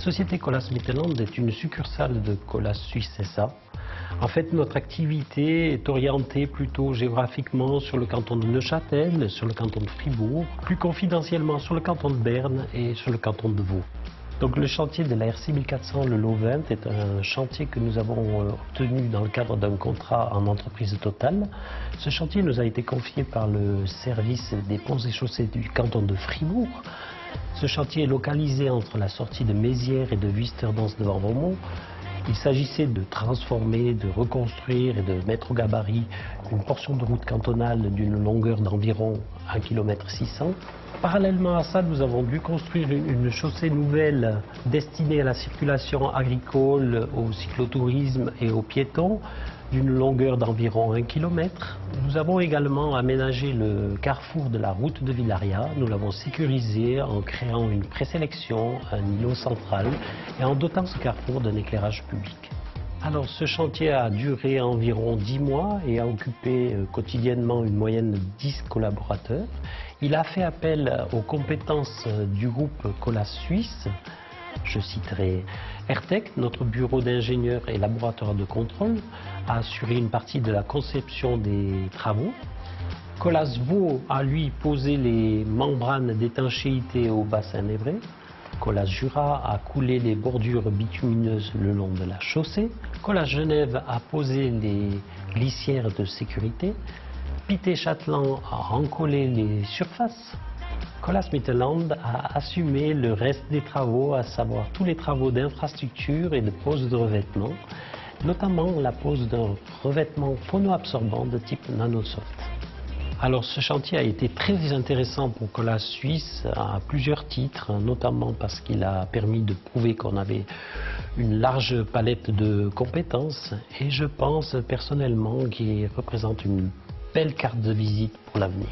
société Colas Mittelland est une succursale de Colas Suisse SA. En fait, notre activité est orientée plutôt géographiquement sur le canton de Neuchâtel, sur le canton de Fribourg, plus confidentiellement sur le canton de Berne et sur le canton de Vaud. Donc le chantier de la RC 1400, le lot 20, est un chantier que nous avons obtenu dans le cadre d'un contrat en entreprise totale. Ce chantier nous a été confié par le service des ponts et chaussées du canton de Fribourg. Ce chantier est localisé entre la sortie de Mézières et de Wisterdonz de Vandermont. Il s'agissait de transformer, de reconstruire et de mettre au gabarit une portion de route cantonale d'une longueur d'environ 1,6 km. Parallèlement à ça, nous avons dû construire une chaussée nouvelle destinée à la circulation agricole, au cyclotourisme et aux piétons, d'une longueur d'environ 1 km. Nous avons également aménagé le carrefour de la route de Villaria. Nous l'avons sécurisé en créant une présélection, un îlot central et en dotant ce carrefour d'un éclairage public. Alors ce chantier a duré environ 10 mois et a occupé quotidiennement une moyenne de 10 collaborateurs. Il a fait appel aux compétences du groupe Colas Suisse. Je citerai Airtech, notre bureau d'ingénieurs et laboratoire de contrôle, a assuré une partie de la conception des travaux. Colas Vaud a lui posé les membranes d'étanchéité au bassin d'Évreux. Colas Jura a coulé les bordures bitumineuses le long de la chaussée. Colas Genève a posé les glissières de sécurité. Pité Châtelain a encollé les surfaces. Colas Mittelland a assumé le reste des travaux, à savoir tous les travaux d'infrastructure et de pose de revêtement, notamment la pose d'un revêtement phonoabsorbant de type Nanosoft. Alors ce chantier a été très intéressant pour Colas Suisse à plusieurs titres, notamment parce qu'il a permis de prouver qu'on avait une large palette de compétences et je pense personnellement qu'il représente une belle carte de visite pour l'avenir.